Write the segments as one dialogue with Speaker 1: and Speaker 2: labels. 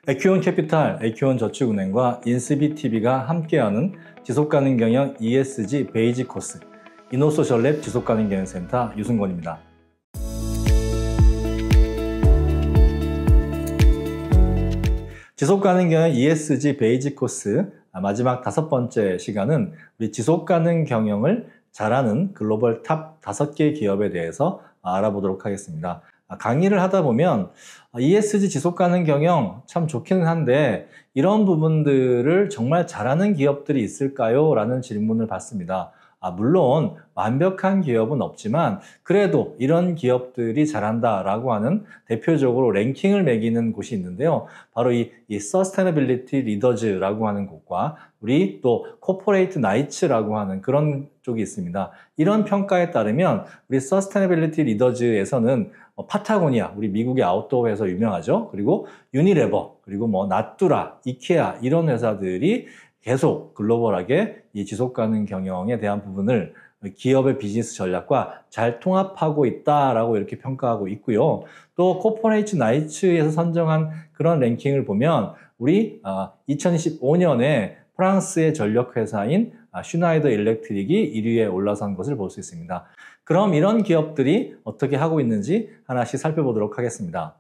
Speaker 1: 에큐온 캐피탈, 에큐온 저축은행과 인스비TV가 함께하는 지속가능 경영 ESG 베이직 코스 이노소셜랩 지속가능 경영센터 유승권입니다. 지속가능 경영 ESG 베이직 코스 마지막 5번째 시간은 우리 지속가능 경영을 잘하는 글로벌 탑 5개 기업에 대해서 알아보도록 하겠습니다. 강의를 하다 보면 ESG 지속가능 경영 참 좋기는 한데 이런 부분들을 정말 잘하는 기업들이 있을까요? 라는 질문을 받습니다. 물론 완벽한 기업은 없지만 그래도 이런 기업들이 잘한다라고 하는 대표적으로 랭킹을 매기는 곳이 있는데요. 바로 이 Sustainability Leaders라고 하는 곳과 우리 또 Corporate Knights라고 하는 그런 쪽이 있습니다. 이런 평가에 따르면 우리 Sustainability Leaders에서는 파타고니아, 우리 미국의 아웃도어 회사 유명하죠. 그리고 유니레버, 그리고 나뚜라, 이케아 이런 회사들이 계속 글로벌하게 이 지속가능 경영에 대한 부분을 기업의 비즈니스 전략과 잘 통합하고 있다라고 이렇게 평가하고 있고요. 또 코퍼레이트 나이츠에서 선정한 그런 랭킹을 보면 우리 2025년에 프랑스의 전력회사인 슈나이더 일렉트릭이 1위에 올라선 것을 볼 수 있습니다. 그럼 이런 기업들이 어떻게 하고 있는지 하나씩 살펴보도록 하겠습니다.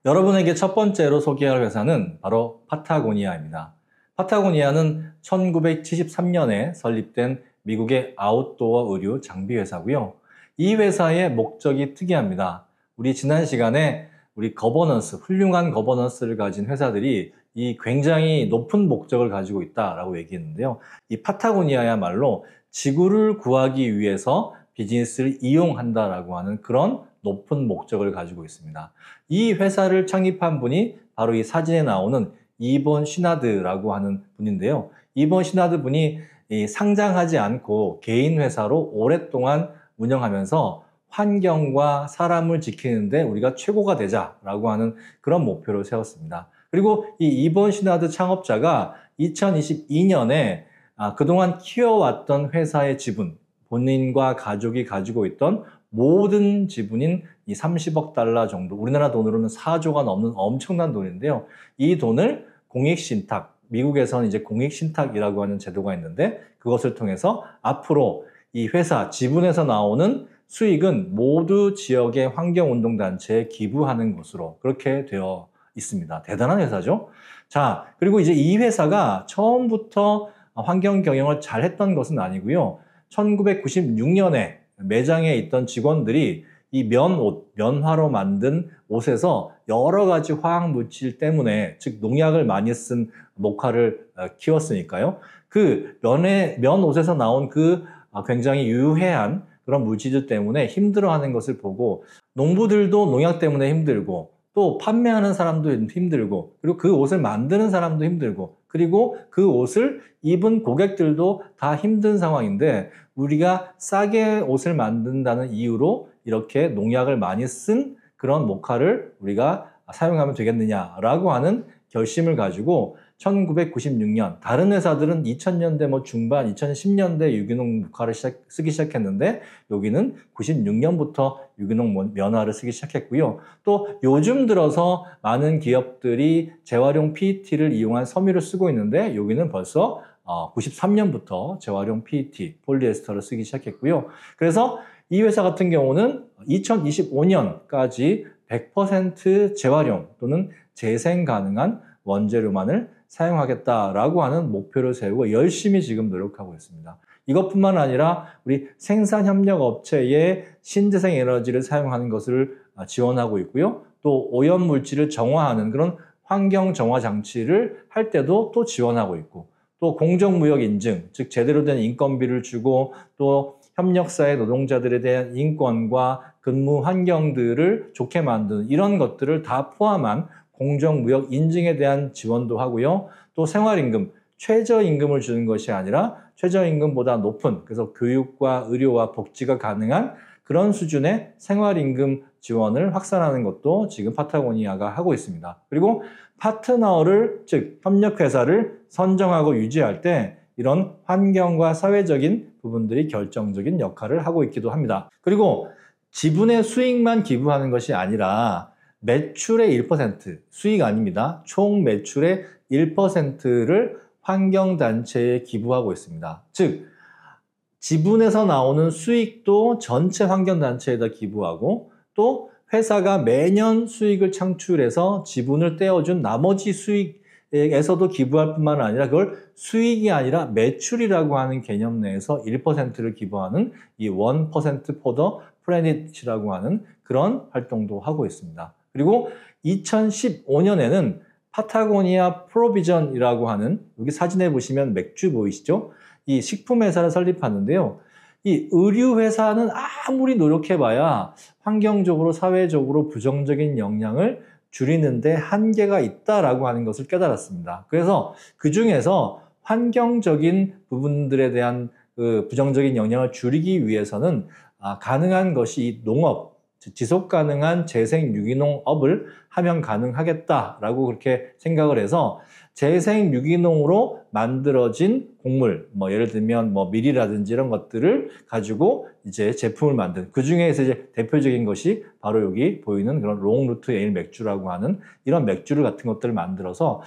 Speaker 1: 여러분에게 첫 번째로 소개할 회사는 바로 파타고니아입니다. 파타고니아는 1973년에 설립된 미국의 아웃도어 의류 장비 회사고요. 이 회사의 목적이 특이합니다. 우리 지난 시간에 우리 거버넌스, 훌륭한 거버넌스를 가진 회사들이 이 굉장히 높은 목적을 가지고 있다라고 얘기했는데요. 이 파타고니아야말로 지구를 구하기 위해서 비즈니스를 이용한다라고 하는 그런 높은 목적을 가지고 있습니다. 이 회사를 창립한 분이 바로 이 사진에 나오는 이본 시나드라고 하는 분인데요. 이본 시나드 분이 상장하지 않고 개인 회사로 오랫동안 운영하면서 환경과 사람을 지키는데 우리가 최고가 되자라고 하는 그런 목표를 세웠습니다. 그리고 이 이본 시나드 창업자가 2022년에 그동안 키워왔던 회사의 지분, 본인과 가족이 가지고 있던 모든 지분인 이 30억 달러 정도, 우리나라 돈으로는 4조가 넘는 엄청난 돈인데요. 이 돈을 공익신탁, 미국에서는 이제 공익신탁이라고 하는 제도가 있는데 그것을 통해서 앞으로 이 회사 지분에서 나오는 수익은 모두 지역의 환경운동단체에 기부하는 것으로 그렇게 되어 있습니다. 대단한 회사죠. 자, 그리고 이제 이 회사가 처음부터 환경 경영을 잘 했던 것은 아니고요. 1996년에 매장에 있던 직원들이 이 면옷, 면화로 만든 옷에서 여러 가지 화학 물질 때문에, 즉 농약을 많이 쓴 목화를 키웠으니까요. 그 면옷에서 나온 그 굉장히 유해한 그런 물질들 때문에 힘들어하는 것을 보고 농부들도 농약 때문에 힘들고 또 판매하는 사람도 힘들고 그리고 그 옷을 만드는 사람도 힘들고 그리고 그 옷을 입은 고객들도 다 힘든 상황인데 우리가 싸게 옷을 만든다는 이유로 이렇게 농약을 많이 쓴 그런 목화를 우리가 사용하면 되겠느냐라고 하는 결심을 가지고 1996년, 다른 회사들은 2000년대 중반, 2010년대 유기농 목화를 쓰기 시작했는데 여기는 96년부터 유기농 면화를 쓰기 시작했고요. 또 요즘 들어서 많은 기업들이 재활용 PET를 이용한 섬유를 쓰고 있는데 여기는 벌써 93년부터 재활용 PET, 폴리에스터를 쓰기 시작했고요. 그래서 이 회사 같은 경우는 2025년까지 100% 재활용 또는 재생 가능한 원재료만을 사용하겠다라고 하는 목표를 세우고 열심히 지금 노력하고 있습니다. 이것뿐만 아니라 우리 생산협력업체의 신재생 에너지를 사용하는 것을 지원하고 있고요. 또 오염물질을 정화하는 그런 환경 정화 장치를 할 때도 또 지원하고 있고 또 공정무역 인증, 즉 제대로 된 인건비를 주고 또 협력사의 노동자들에 대한 인권과 근무 환경들을 좋게 만드는 이런 것들을 다 포함한 공정무역 인증에 대한 지원도 하고요. 또 생활임금, 최저임금을 주는 것이 아니라 최저임금보다 높은, 그래서 교육과 의료와 복지가 가능한 그런 수준의 생활임금 지원을 확산하는 것도 지금 파타고니아가 하고 있습니다. 그리고 파트너를, 즉 협력회사를 선정하고 유지할 때 이런 환경과 사회적인 부분들이 결정적인 역할을 하고 있기도 합니다. 그리고 지분의 수익만 기부하는 것이 아니라 매출의 1%, 수익 아닙니다. 총 매출의 1%를 환경단체에 기부하고 있습니다. 즉, 지분에서 나오는 수익도 전체 환경단체에다 기부하고 또 회사가 매년 수익을 창출해서 지분을 떼어준 나머지 수익에서도 기부할 뿐만 아니라 그걸 수익이 아니라 매출이라고 하는 개념 내에서 1%를 기부하는 이 1% for the planet이라고 하는 그런 활동도 하고 있습니다. 그리고 2015년에는 파타고니아 프로비전이라고 하는 여기 사진에 보시면 맥주 보이시죠? 이 식품회사를 설립하는데요. 이 의류회사는 아무리 노력해봐야 환경적으로 사회적으로 부정적인 영향을 줄이는데 한계가 있다라고 하는 것을 깨달았습니다. 그래서 그 중에서 환경적인 부분들에 대한 그 부정적인 영향을 줄이기 위해서는 가능한 것이 농업, 지속 가능한 재생 유기농업을 하면 가능하겠다라고 그렇게 생각을 해서 재생 유기농으로 만들어진 곡물, 예를 들면 밀이라든지 이런 것들을 가지고 이제 제품을 만든, 그 중에서 이제 대표적인 것이 바로 여기 보이는 그런 롱루트 에일 맥주라고 하는 이런 맥주를 같은 것들을 만들어서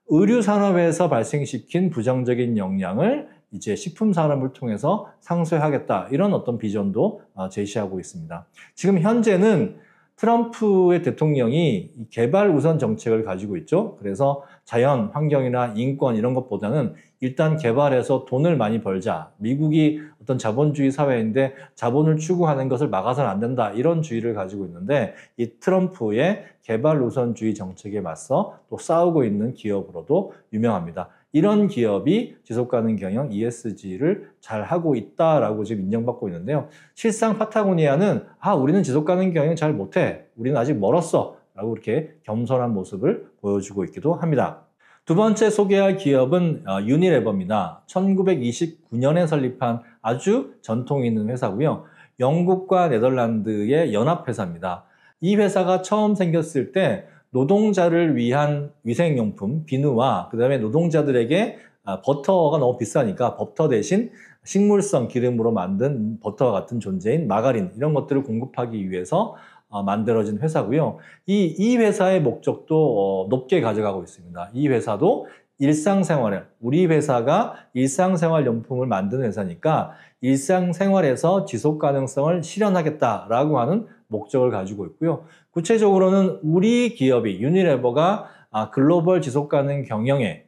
Speaker 1: 의류 산업에서 발생시킨 부정적인 영향을 이제 식품 산업을 통해서 상쇄하겠다, 이런 어떤 비전도 제시하고 있습니다. 지금 현재는 트럼프의 대통령이 개발 우선 정책을 가지고 있죠. 그래서 자연, 환경이나 인권 이런 것보다는 일단 개발해서 돈을 많이 벌자. 미국이 어떤 자본주의 사회인데 자본을 추구하는 것을 막아서는 안 된다, 이런 주의를 가지고 있는데 이 트럼프의 개발 우선주의 정책에 맞서 또 싸우고 있는 기업으로도 유명합니다. 이런 기업이 지속가능 경영 ESG를 잘 하고 있다라고 지금 인정받고 있는데요. 실상 파타고니아는 우리는 지속가능 경영 잘 못해, 우리는 아직 멀었어 라고 이렇게 겸손한 모습을 보여주고 있기도 합니다. 두 번째 소개할 기업은 유니레버입니다. 1929년에 설립한 아주 전통이 있는 회사고요. 영국과 네덜란드의 연합회사입니다. 이 회사가 처음 생겼을 때 노동자를 위한 위생용품, 비누와 그 다음에 노동자들에게 버터가 너무 비싸니까 버터 대신 식물성 기름으로 만든 버터와 같은 존재인 마가린, 이런 것들을 공급하기 위해서 만들어진 회사고요. 이 회사의 목적도 높게 가져가고 있습니다. 이 회사도 일상생활에, 우리 회사가 일상생활 용품을 만드는 회사니까 일상생활에서 지속가능성을 실현하겠다라고 하는 목적을 가지고 있고요. 구체적으로는 우리 기업이 유니레버가 글로벌 지속가능 경영을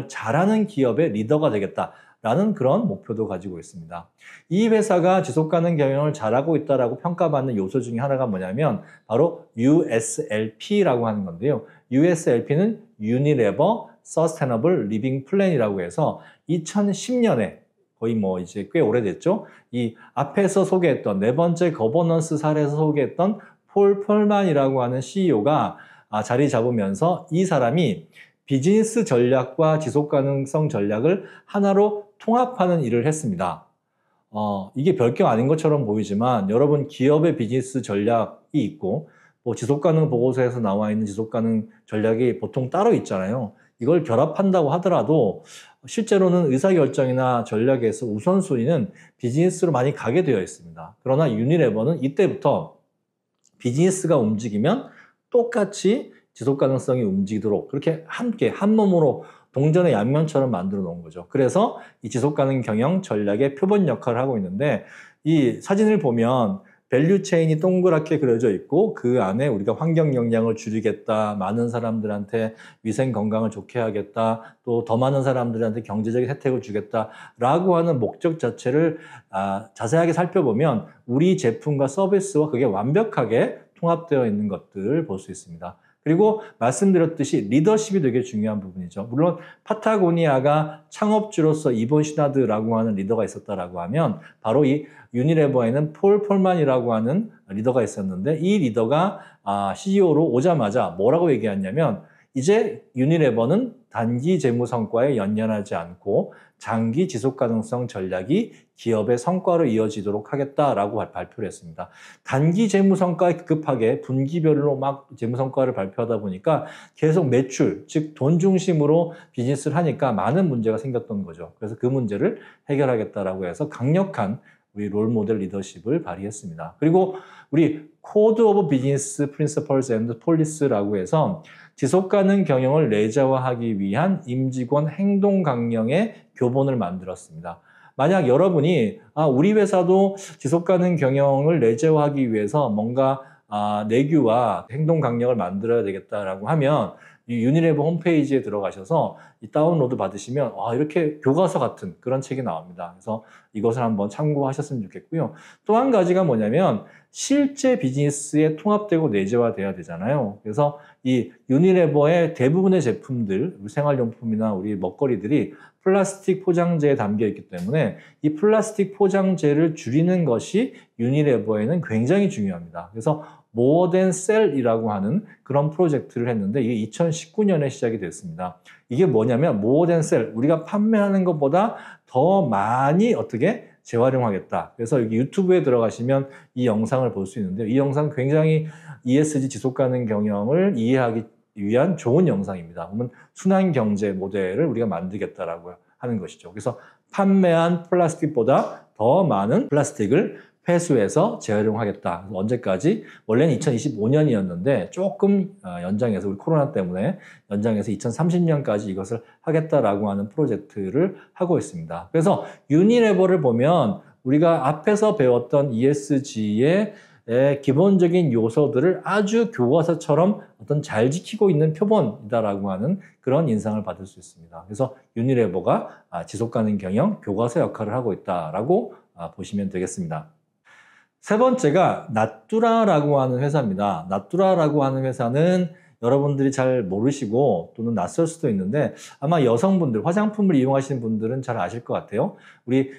Speaker 1: 잘하는 기업의 리더가 되겠다라는 그런 목표도 가지고 있습니다. 이 회사가 지속가능 경영을 잘하고 있다라고 평가받는 요소 중에 하나가 뭐냐면 바로 USLP라고 하는 건데요. USLP는 Unilever Sustainable Living Plan이라고 해서 2010년에 거의 이제 꽤 오래됐죠. 이 앞에서 소개했던 네 번째 거버넌스 사례에서 소개했던 폴 펄만이라고 하는 CEO가 자리 잡으면서 이 사람이 비즈니스 전략과 지속가능성 전략을 하나로 통합하는 일을 했습니다. 이게 별거 아닌 것처럼 보이지만 여러분, 기업의 비즈니스 전략이 있고 지속가능 보고서에서 나와 있는 지속가능 전략이 보통 따로 있잖아요. 이걸 결합한다고 하더라도 실제로는 의사결정이나 전략에서 우선순위는 비즈니스로 많이 가게 되어 있습니다. 그러나 유니레버는 이때부터 비즈니스가 움직이면 똑같이 지속가능성이 움직이도록 그렇게 함께 한 몸으로 동전의 양면처럼 만들어 놓은 거죠. 그래서 이 지속가능 경영 전략의 표본 역할을 하고 있는데, 이 사진을 보면 밸류체인이 동그랗게 그려져 있고 그 안에 우리가 환경 영향을 줄이겠다, 많은 사람들한테 위생 건강을 좋게 하겠다, 또 더 많은 사람들한테 경제적인 혜택을 주겠다라고 하는 목적 자체를 자세하게 살펴보면 우리 제품과 서비스와 그게 완벽하게 통합되어 있는 것들을 볼 수 있습니다. 그리고 말씀드렸듯이 리더십이 되게 중요한 부분이죠. 물론 파타고니아가 창업주로서 이본 시나드라고 하는 리더가 있었다라고 하면 바로 이 유니레버에는 폴 펄만이라고 하는 리더가 있었는데, 이 리더가 CEO로 오자마자 뭐라고 얘기했냐면 이제 유니레버는 단기 재무 성과에 연연하지 않고 장기 지속 가능성 전략이 기업의 성과로 이어지도록 하겠다라고 발표를 했습니다. 단기 재무 성과에 급하게 분기별로 막 재무 성과를 발표하다 보니까 계속 매출, 즉 돈 중심으로 비즈니스를 하니까 많은 문제가 생겼던 거죠. 그래서 그 문제를 해결하겠다라고 해서 강력한 우리 롤모델 리더십을 발휘했습니다. 그리고 우리 코드 오브 비즈니스 프린시플스 앤드 폴리스라고 해서 지속가능 경영을 내재화하기 위한 임직원 행동 강령의 교본을 만들었습니다. 만약 여러분이 우리 회사도 지속가능 경영을 내재화하기 위해서 뭔가 내규와 행동 강령을 만들어야 되겠다라고 하면 이 유니레버 홈페이지에 들어가셔서 이 다운로드 받으시면 이렇게 교과서 같은 그런 책이 나옵니다. 그래서 이것을 한번 참고하셨으면 좋겠고요. 또 한 가지가 뭐냐면 실제 비즈니스에 통합되고 내재화돼야 되잖아요. 그래서 이 유니레버의 대부분의 제품들, 생활용품이나 우리 먹거리들이 플라스틱 포장재에 담겨 있기 때문에 이 플라스틱 포장재를 줄이는 것이 유니레버에는 굉장히 중요합니다. 그래서 More Than Sell이라고 하는 그런 프로젝트를 했는데 이게 2019년에 시작이 됐습니다. 이게 뭐냐면 More Than Sell, 우리가 판매하는 것보다 더 많이 어떻게 재활용하겠다. 그래서 여기 유튜브에 들어가시면 이 영상을 볼 수 있는데요. 이 영상 굉장히 ESG 지속가능 경영을 이해하기 위한 좋은 영상입니다. 그러면 순환경제 모델을 우리가 만들겠다라고 하는 것이죠. 그래서 판매한 플라스틱보다 더 많은 플라스틱을 회수해서 재활용하겠다. 언제까지? 원래는 2025년이었는데 조금 연장해서 우리 코로나 때문에 연장해서 2030년까지 이것을 하겠다라고 하는 프로젝트를 하고 있습니다. 그래서 유니레버를 보면 우리가 앞에서 배웠던 ESG의 기본적인 요소들을 아주 교과서처럼 어떤 잘 지키고 있는 표본이다라고 하는 그런 인상을 받을 수 있습니다. 그래서 유니레버가 지속가능 경영 교과서 역할을 하고 있다라고 보시면 되겠습니다. 세 번째가 나뚜라라고 하는 회사입니다. 나뚜라라고 하는 회사는 여러분들이 잘 모르시고 또는 낯설 수도 있는데 아마 여성분들, 화장품을 이용하시는 분들은 잘 아실 것 같아요. 우리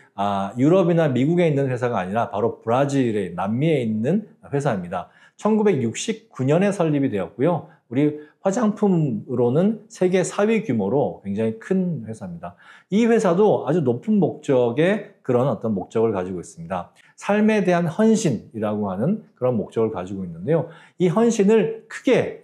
Speaker 1: 유럽이나 미국에 있는 회사가 아니라 바로 브라질의 남미에 있는 회사입니다. 1969년에 설립이 되었고요. 우리 화장품으로는 세계 4위 규모로 굉장히 큰 회사입니다. 이 회사도 아주 높은 목적의 그런 어떤 목적을 가지고 있습니다. 삶에 대한 헌신이라고 하는 그런 목적을 가지고 있는데요. 이 헌신을 크게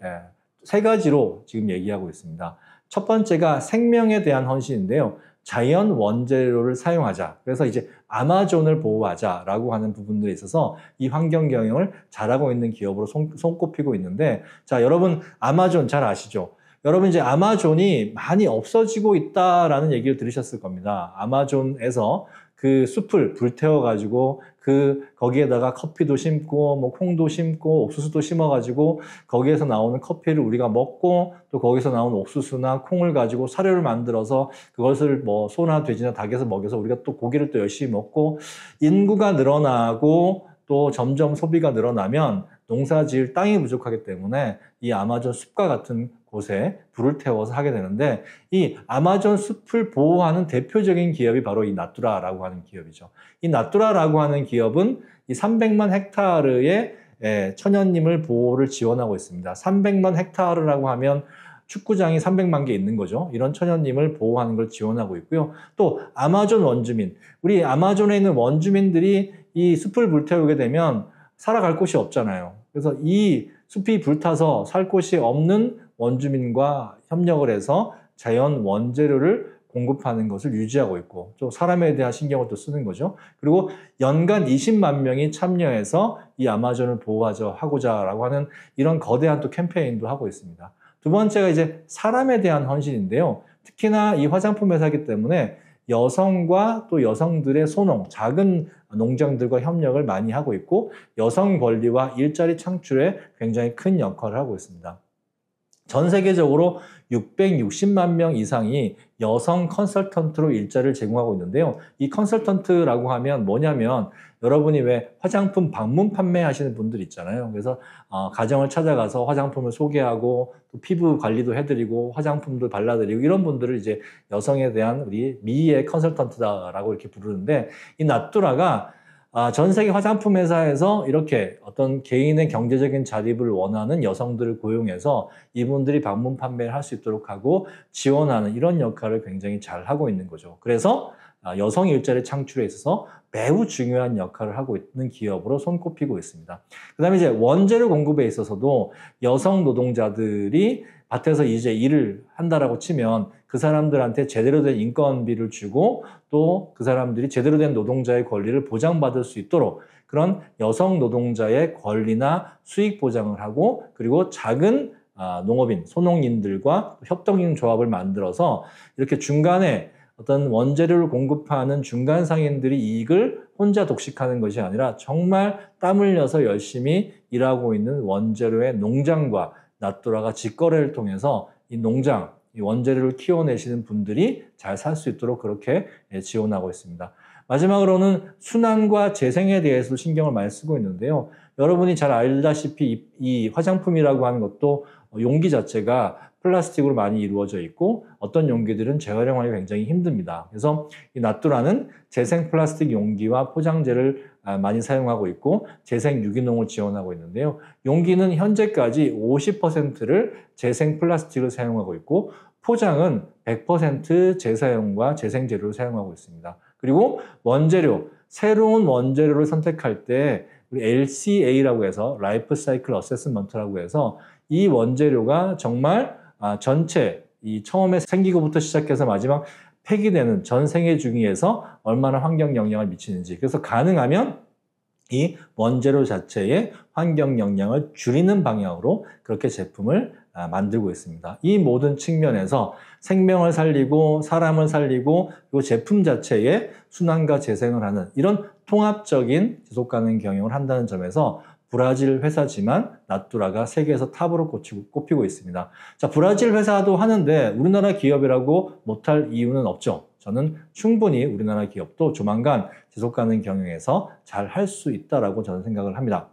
Speaker 1: 세 가지로 지금 얘기하고 있습니다. 첫 번째가 생명에 대한 헌신인데요. 자연 원재료를 사용하자. 그래서 이제 아마존을 보호하자라고 하는 부분들에 있어서 이 환경 경영을 잘하고 있는 기업으로 손꼽히고 있는데, 자, 여러분 아마존 잘 아시죠? 여러분 이제 아마존이 많이 없어지고 있다라는 얘기를 들으셨을 겁니다. 아마존에서 그 숲을 불태워가지고 거기에다가 커피도 심고 뭐 콩도 심고 옥수수도 심어가지고 거기에서 나오는 커피를 우리가 먹고 또 거기서 나온 옥수수나 콩을 가지고 사료를 만들어서 그것을 뭐 소나 돼지나 닭에서 먹여서 우리가 또 고기를 또 열심히 먹고 인구가 늘어나고 또 점점 소비가 늘어나면 농사 지을 땅이 부족하기 때문에 이 아마존 숲과 같은 곳에 불을 태워서 하게 되는데 이 아마존 숲을 보호하는 대표적인 기업이 바로 이 나뚜라라고 하는 기업이죠. 이 나뚜라라고 하는 기업은 이 300만 헥타르의 천연림을 보호를 지원하고 있습니다. 300만 헥타르라고 하면 축구장이 300만 개 있는 거죠. 이런 천연림을 보호하는 걸 지원하고 있고요. 또 아마존 원주민, 우리 아마존에 있는 원주민들이 이 숲을 불태우게 되면 살아갈 곳이 없잖아요. 그래서 이 숲이 불타서 살 곳이 없는 원주민과 협력을 해서 자연 원재료를 공급하는 것을 유지하고 있고 또 사람에 대한 신경을 또 쓰는 거죠. 그리고 연간 20만 명이 참여해서 이 아마존을 보호하고자 하는 이런 거대한 또 캠페인도 하고 있습니다. 두 번째가 이제 사람에 대한 헌신인데요. 특히나 이 화장품 회사이기 때문에 여성과 또 여성들의 소농, 작은 농장들과 협력을 많이 하고 있고 여성 권리와 일자리 창출에 굉장히 큰 역할을 하고 있습니다. 전 세계적으로 660만 명 이상이 여성 컨설턴트로 일자리를 제공하고 있는데요. 이 컨설턴트라고 하면 뭐냐면 여러분이 왜 화장품 방문 판매하시는 분들 있잖아요. 그래서 가정을 찾아가서 화장품을 소개하고 또 피부 관리도 해드리고 화장품도 발라드리고 이런 분들을 이제 여성에 대한 우리 미의 컨설턴트다라고 이렇게 부르는데 이 나뚜라가 전 세계 화장품 회사에서 이렇게 어떤 개인의 경제적인 자립을 원하는 여성들을 고용해서 이분들이 방문 판매를 할 수 있도록 하고 지원하는 이런 역할을 굉장히 잘 하고 있는 거죠. 그래서 여성 일자리 창출에 있어서 매우 중요한 역할을 하고 있는 기업으로 손꼽히고 있습니다. 그 다음에 이제 원재료 공급에 있어서도 여성 노동자들이 밭에서 이제 일을 한다라고 치면 그 사람들한테 제대로 된 인건비를 주고 또 그 사람들이 제대로 된 노동자의 권리를 보장받을 수 있도록 그런 여성 노동자의 권리나 수익 보장을 하고 그리고 작은 농업인, 소농인들과 협동인 조합을 만들어서 이렇게 중간에 어떤 원재료를 공급하는 중간 상인들이 이익을 혼자 독식하는 것이 아니라 정말 땀 흘려서 열심히 일하고 있는 원재료의 농장과 나뚜라가 직거래를 통해서 이 농장, 이 원재료를 키워내시는 분들이 잘 살 수 있도록 그렇게 지원하고 있습니다. 마지막으로는 순환과 재생에 대해서도 신경을 많이 쓰고 있는데요. 여러분이 잘 알다시피 이 화장품이라고 하는 것도 용기 자체가 플라스틱으로 많이 이루어져 있고 어떤 용기들은 재활용하기 굉장히 힘듭니다. 그래서 이 나뚜라는 재생 플라스틱 용기와 포장재를 많이 사용하고 있고 재생 유기농을 지원하고 있는데요. 용기는 현재까지 50%를 재생 플라스틱을 사용하고 있고 포장은 100% 재사용과 재생 재료를 사용하고 있습니다. 그리고 원재료, 새로운 원재료를 선택할 때 우리 LCA라고 해서 라이프 사이클 어세스먼트라고 해서 이 원재료가 정말 전체 이 처음에 생기고부터 시작해서 마지막 폐기되는 전 생애 중에서 얼마나 환경 영향을 미치는지 그래서 가능하면 이 원재료 자체의 환경 영향을 줄이는 방향으로 그렇게 제품을 만들고 있습니다. 이 모든 측면에서 생명을 살리고 사람을 살리고 그리고 제품 자체의 순환과 재생을 하는 이런 통합적인 지속가능 경영을 한다는 점에서 브라질 회사지만 나뚜라가 세계에서 탑으로 꼽히고 있습니다. 자, 브라질 회사도 하는데 우리나라 기업이라고 못할 이유는 없죠. 저는 충분히 우리나라 기업도 조만간 지속가능 경영에서 잘 할 수 있다라고 저는 생각을 합니다.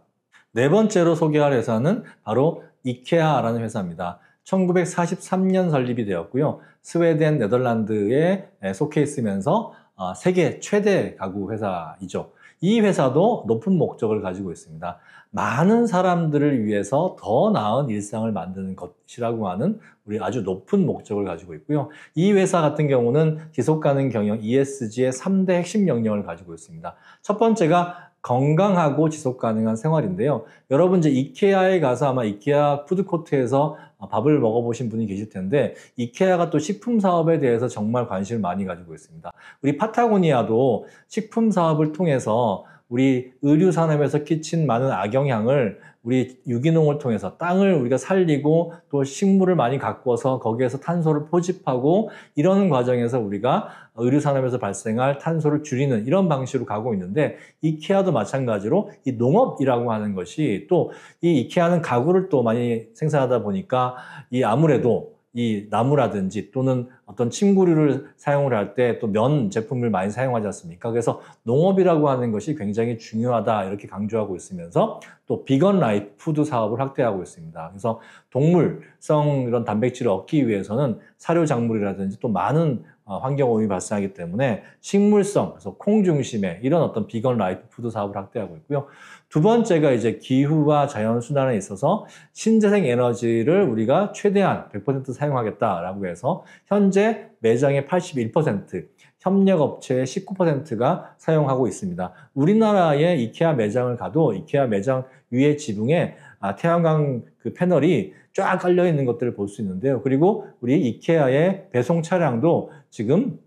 Speaker 1: 네 번째로 소개할 회사는 바로 이케아라는 회사입니다. 1943년 설립이 되었고요. 스웨덴, 네덜란드에 속해 있으면서 세계 최대 가구 회사이죠. 이 회사도 높은 목적을 가지고 있습니다. 많은 사람들을 위해서 더 나은 일상을 만드는 것이라고 하는 우리 아주 높은 목적을 가지고 있고요. 이 회사 같은 경우는 지속가능 경영 ESG의 3대 핵심 역량을 가지고 있습니다. 첫 번째가 건강하고 지속가능한 생활인데요. 여러분 이제 이케아에 가서 아마 이케아 푸드코트에서 밥을 먹어보신 분이 계실 텐데 이케아가 또 식품 사업에 대해서 정말 관심을 많이 가지고 있습니다. 우리 파타고니아도 식품 사업을 통해서 우리 의류 산업에서 끼친 많은 악영향을 우리 유기농을 통해서 땅을 우리가 살리고 또 식물을 많이 가꾸어서 거기에서 탄소를 포집하고 이런 과정에서 우리가 의류 산업에서 발생할 탄소를 줄이는 이런 방식으로 가고 있는데 이케아도 마찬가지로 이 농업이라고 하는 것이 또 이 이케아는 가구를 또 많이 생산하다 보니까 이 아무래도 이 나무라든지 또는 어떤 침구류를 사용을 할 때 또 면 제품을 많이 사용하지 않습니까? 그래서 농업이라고 하는 것이 굉장히 중요하다 이렇게 강조하고 있으면서 또 비건 라이프 푸드 사업을 확대하고 있습니다. 그래서 동물성 이런 단백질을 얻기 위해서는 사료 작물이라든지 또 많은 환경 오염이 발생하기 때문에 식물성, 그래서 콩 중심의 이런 어떤 비건 라이프 푸드 사업을 확대하고 있고요. 두 번째가 이제 기후와 자연 순환에 있어서 신재생 에너지를 우리가 최대한 100% 사용하겠다라고 해서 현재 매장의 81%, 협력업체의 19%가 사용하고 있습니다. 우리나라의 이케아 매장을 가도 이케아 매장 위에 지붕에 태양광 그 패널이 쫙 깔려 있는 것들을 볼 수 있는데요. 그리고 우리 이케아의 배송 차량도 지금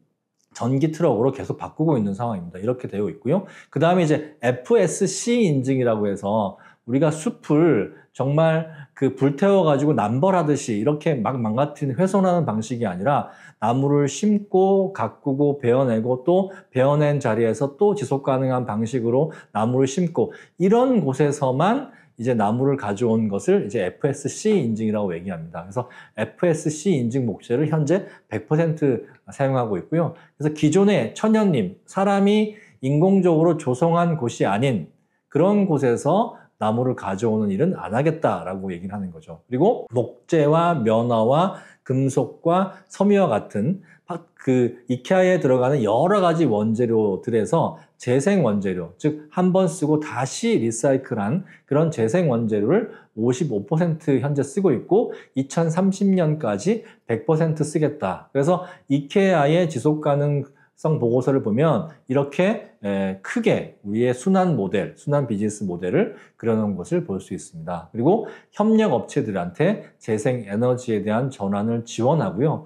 Speaker 1: 전기 트럭으로 계속 바꾸고 있는 상황입니다. 이렇게 되어 있고요. 그 다음에 이제 FSC 인증이라고 해서 우리가 숲을 정말 그 불태워가지고 남벌하듯이 이렇게 막 망가뜨리는 훼손하는 방식이 아니라 나무를 심고 가꾸고 베어내고 또 베어낸 자리에서 또 지속 가능한 방식으로 나무를 심고 이런 곳에서만 이제 나무를 가져온 것을 이제 FSC 인증이라고 얘기합니다. 그래서 FSC 인증 목재를 현재 100% 사용하고 있고요. 그래서 기존의 천연림, 사람이 인공적으로 조성한 곳이 아닌 그런 곳에서 나무를 가져오는 일은 안 하겠다라고 얘기를 하는 거죠. 그리고 목재와 면화와 금속과 섬유와 같은 그 이케아에 들어가는 여러 가지 원재료들에서 재생 원재료, 즉 한 번 쓰고 다시 리사이클한 그런 재생 원재료를 55% 현재 쓰고 있고 2030년까지 100% 쓰겠다. 그래서 이케아의 지속 가능성 보고서를 보면 이렇게 크게 우리의 순환 모델, 순환 비즈니스 모델을 그려놓은 것을 볼 수 있습니다. 그리고 협력 업체들한테 재생 에너지에 대한 전환을 지원하고요.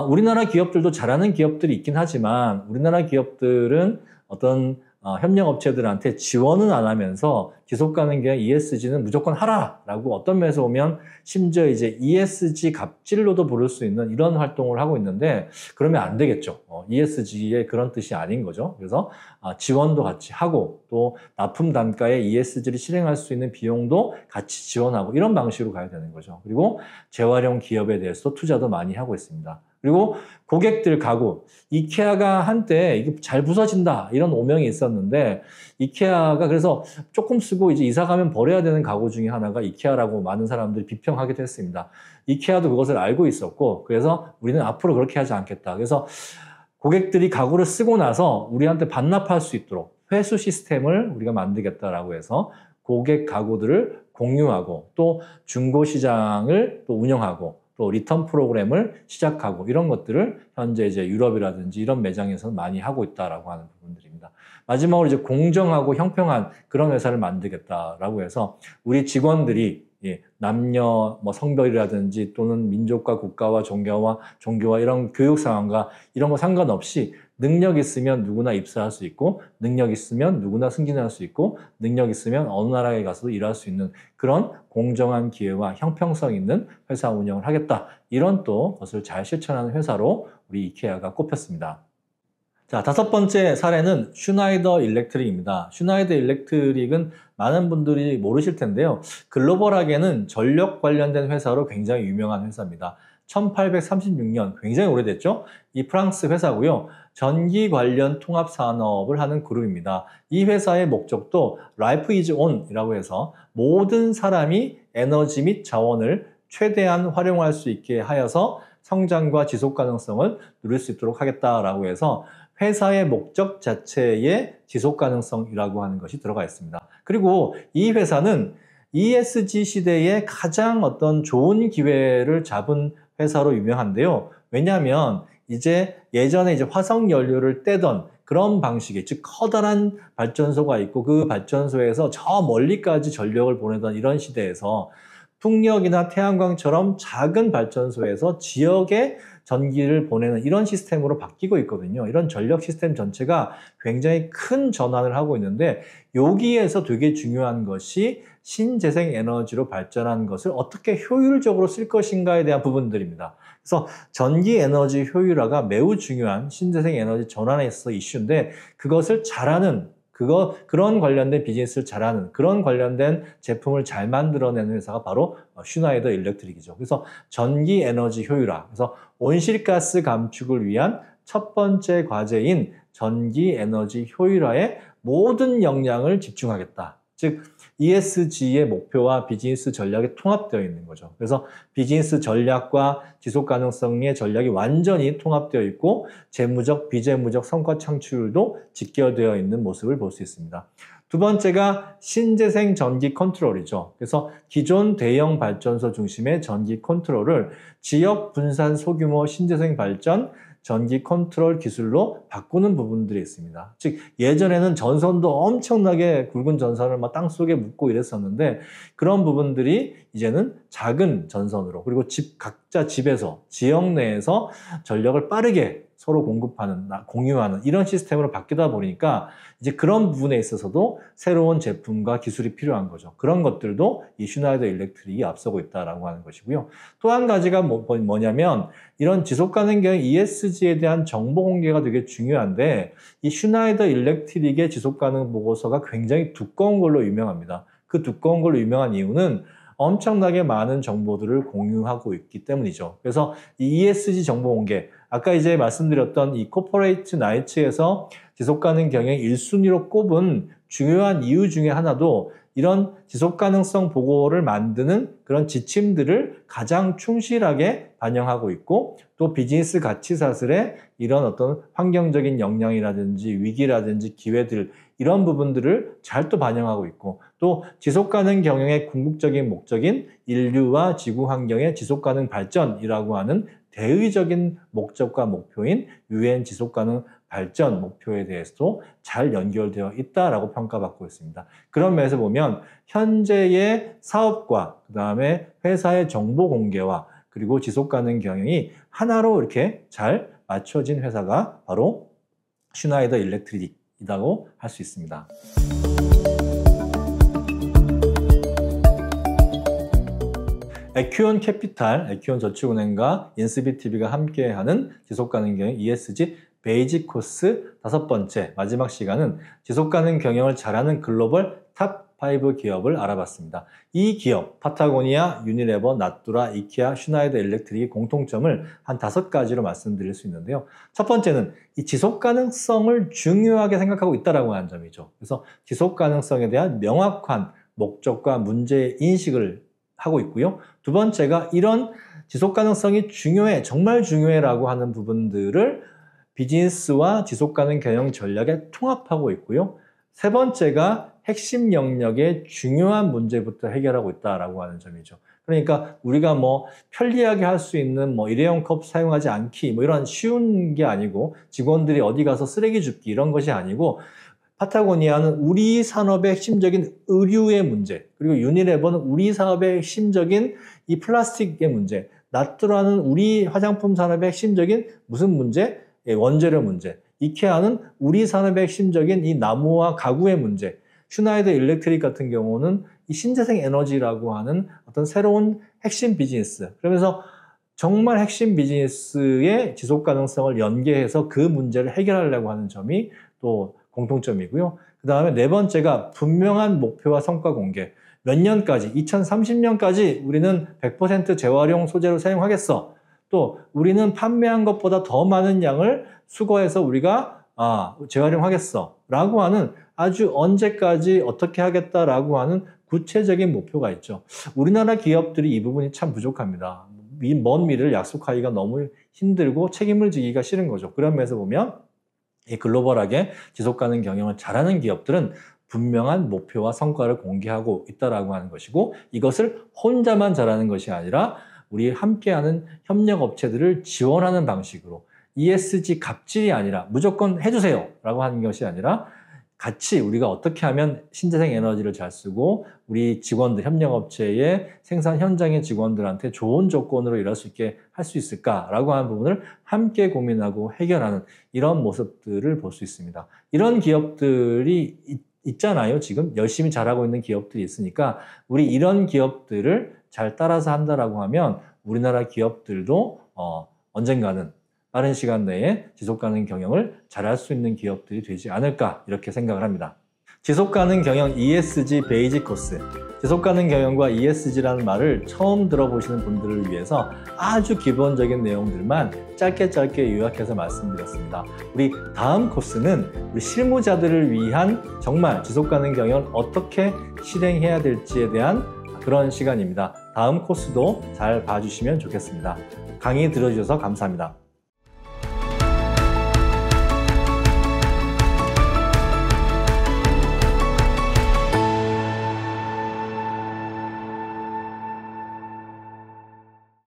Speaker 1: 우리나라 기업들도 잘하는 기업들이 있긴 하지만 우리나라 기업들은 어떤 협력업체들한테 지원은 안 하면서 지속가능경 ESG는 무조건 하라라고 어떤 면에서 보면 심지어 이제 ESG 갑질로도 부를 수 있는 이런 활동을 하고 있는데 그러면 안 되겠죠. ESG의 그런 뜻이 아닌 거죠. 그래서 지원도 같이 하고 또 납품 단가에 ESG를 실행할 수 있는 비용도 같이 지원하고 이런 방식으로 가야 되는 거죠. 그리고 재활용 기업에 대해서 투자도 많이 하고 있습니다. 그리고 고객들 가구, 이케아가 한때 이게 잘 부서진다 이런 오명이 있었는데 이케아가 그래서 조금 쓰고 이제 이사 가면 버려야 되는 가구 중에 하나가 이케아라고 많은 사람들이 비평하기도 했습니다. 이케아도 그것을 알고 있었고 그래서 우리는 앞으로 그렇게 하지 않겠다. 그래서 고객들이 가구를 쓰고 나서 우리한테 반납할 수 있도록 회수 시스템을 우리가 만들겠다라고 해서 고객 가구들을 공유하고 또 중고 시장을 또 운영하고 또 리턴 프로그램을 시작하고 이런 것들을 현재 이제 유럽이라든지 이런 매장에서는 많이 하고 있다라고 하는 부분들입니다. 마지막으로 이제 공정하고 형평한 그런 회사를 만들겠다라고 해서 우리 직원들이 남녀 성별이라든지 또는 민족과 국가와 종교와 이런 교육 상황과 이런 거 상관없이 능력 있으면 누구나 입사할 수 있고 능력 있으면 누구나 승진할 수 있고 능력 있으면 어느 나라에 가서도 일할 수 있는 그런 공정한 기회와 형평성 있는 회사 운영을 하겠다. 이런 또 것을 잘 실천하는 회사로 우리 이케아가 꼽혔습니다. 자, 5번째 사례는 슈나이더 일렉트릭입니다. 슈나이더 일렉트릭은 많은 분들이 모르실 텐데요. 글로벌하게는 전력 관련된 회사로 굉장히 유명한 회사입니다. 1836년, 굉장히 오래됐죠? 이 프랑스 회사고요. 전기 관련 통합 산업을 하는 그룹입니다. 이 회사의 목적도 Life is on이라고 해서 모든 사람이 에너지 및 자원을 최대한 활용할 수 있게 하여서 성장과 지속 가능성을 누릴 수 있도록 하겠다라고 해서 회사의 목적 자체에 지속 가능성이라고 하는 것이 들어가 있습니다. 그리고 이 회사는 ESG 시대에 가장 어떤 좋은 기회를 잡은 회사로 유명한데요. 왜냐하면 이제 예전에 이제 화석 연료를 떼던 그런 방식의 즉 커다란 발전소가 있고 그 발전소에서 저 멀리까지 전력을 보내던 이런 시대에서 풍력이나 태양광처럼 작은 발전소에서 지역에 전기를 보내는 이런 시스템으로 바뀌고 있거든요. 이런 전력 시스템 전체가 굉장히 큰 전환을 하고 있는데 여기에서 되게 중요한 것이 신재생 에너지로 발전한 것을 어떻게 효율적으로 쓸 것인가에 대한 부분들입니다. 그래서 전기 에너지 효율화가 매우 중요한 신재생 에너지 전환에 있어서 이슈인데 그것을 잘하는 그런 관련된 비즈니스를 잘하는 그런 관련된 제품을 잘 만들어내는 회사가 바로 슈나이더 일렉트릭이죠. 그래서 전기 에너지 효율화, 그래서 온실가스 감축을 위한 첫 번째 과제인 전기 에너지 효율화에 모든 역량을 집중하겠다. 즉 ESG의 목표와 비즈니스 전략이 통합되어 있는 거죠. 그래서 비즈니스 전략과 지속 가능성의 전략이 완전히 통합되어 있고 재무적, 비재무적 성과 창출도 직결되어 있는 모습을 볼 수 있습니다. 두 번째가 신재생 전기 컨트롤이죠. 그래서 기존 대형 발전소 중심의 전기 컨트롤을 지역 분산 소규모 신재생 발전 전기 컨트롤 기술로 바꾸는 부분들이 있습니다. 즉 예전에는 전선도 엄청나게 굵은 전선을 막 땅속에 묻고 이랬었는데 그런 부분들이 이제는 작은 전선으로 그리고 각자 집에서 지역 내에서 전력을 빠르게 서로 공급하는, 공유하는 이런 시스템으로 바뀌다 보니까 이제 그런 부분에 있어서도 새로운 제품과 기술이 필요한 거죠. 그런 것들도 이 슈나이더 일렉트릭이 앞서고 있다라고 하는 것이고요. 또 한 가지가 뭐냐면 이런 지속가능경 ESG에 대한 정보 공개가 되게 중요한데 이 슈나이더 일렉트릭의 지속가능 보고서가 굉장히 두꺼운 걸로 유명합니다. 그 두꺼운 걸로 유명한 이유는 엄청나게 많은 정보들을 공유하고 있기 때문이죠. 그래서 이 ESG 정보 공개, 아까 이제 말씀드렸던 이 코퍼레이트 나이츠에서 지속가능 경영 1순위로 꼽은 중요한 이유 중에 하나도 이런 지속가능성 보고를 만드는 그런 지침들을 가장 충실하게 반영하고 있고, 또 비즈니스 가치사슬에 이런 어떤 환경적인 역량이라든지 위기라든지 기회들, 이런 부분들을 잘 또 반영하고 있고, 또 지속가능 경영의 궁극적인 목적인 인류와 지구 환경의 지속가능 발전이라고 하는 대의적인 목적과 목표인 UN 지속가능 발전 목표에 대해서도 잘 연결되어 있다라고 평가받고 있습니다. 그런 면에서 보면 현재의 사업과 그다음에 회사의 정보 공개와 그리고 지속가능 경영이 하나로 이렇게 잘 맞춰진 회사가 바로 슈나이더 일렉트릭이라고 할 수 있습니다. 에큐온 캐피탈, 에큐온 저축은행과 인스비TV가 함께하는 지속가능 경영 ESG 베이직 코스 5번째 마지막 시간은 지속가능 경영을 잘하는 글로벌 탑 5 기업을 알아봤습니다. 이 기업, 파타고니아, 유니레버, 나뚜라, 이케아, 슈나이더 일렉트릭의 공통점을 한 5가지로 말씀드릴 수 있는데요. 첫 번째는 이 지속가능성을 중요하게 생각하고 있다고 하는 점이죠. 그래서 지속가능성에 대한 명확한 목적과 문제 인식을 하고 있고요. 두 번째가 이런 지속가능성이 중요해, 정말 중요해라고 하는 부분들을 비즈니스와 지속가능 경영 전략에 통합하고 있고요. 세 번째가 핵심 영역의 중요한 문제부터 해결하고 있다라고 하는 점이죠. 그러니까 우리가 뭐 편리하게 할 수 있는 뭐 일회용 컵 사용하지 않기 뭐 이런 쉬운 게 아니고, 직원들이 어디 가서 쓰레기 줍기 이런 것이 아니고, 파타고니아는 우리 산업의 핵심적인 의류의 문제, 그리고 유니레버는 우리 사업의 핵심적인 이 플라스틱의 문제, 나뚜라는 우리 화장품 산업의 핵심적인 무슨 문제? 원재료 문제, 이케아는 우리 산업의 핵심적인 이 나무와 가구의 문제, 슈나이더 일렉트릭 같은 경우는 이 신재생 에너지라고 하는 어떤 새로운 핵심 비즈니스, 그러면서 정말 핵심 비즈니스의 지속 가능성을 연계해서 그 문제를 해결하려고 하는 점이 또 공통점이고요. 그 다음에 네 번째가 분명한 목표와 성과 공개. 몇 년까지, 2030년까지 우리는 100% 재활용 소재로 사용하겠어. 또 우리는 판매한 것보다 더 많은 양을 수거해서 우리가 재활용하겠어 라고 하는, 아주 언제까지 어떻게 하겠다라고 하는 구체적인 목표가 있죠. 우리나라 기업들이 이 부분이 참 부족합니다. 먼 미래를 약속하기가 너무 힘들고 책임을 지기가 싫은 거죠. 그런 면에서 보면 이 글로벌하게 지속가능 경영을 잘하는 기업들은 분명한 목표와 성과를 공개하고 있다라고 하는 것이고, 이것을 혼자만 잘하는 것이 아니라 우리 함께하는 협력 업체들을 지원하는 방식으로, ESG 갑질이 아니라 무조건 해주세요 라고 하는 것이 아니라, 같이 우리가 어떻게 하면 신재생 에너지를 잘 쓰고 우리 직원들, 협력업체의 생산 현장의 직원들한테 좋은 조건으로 일할 수 있게 할 수 있을까라고 하는 부분을 함께 고민하고 해결하는 이런 모습들을 볼 수 있습니다. 이런 기업들이 있잖아요. 지금 열심히 잘하고 있는 기업들이 있으니까 우리 이런 기업들을 잘 따라서 한다라고 하면 우리나라 기업들도 언젠가는 빠른 시간 내에 지속가능 경영을 잘할 수 있는 기업들이 되지 않을까, 이렇게 생각을 합니다. 지속가능 경영 ESG 베이직 코스. 지속가능 경영과 ESG라는 말을 처음 들어보시는 분들을 위해서 아주 기본적인 내용들만 짧게 요약해서 말씀드렸습니다. 우리 다음 코스는 우리 실무자들을 위한 정말 지속가능 경영을 어떻게 실행해야 될지에 대한 그런 시간입니다. 다음 코스도 잘 봐주시면 좋겠습니다. 강의 들어주셔서 감사합니다.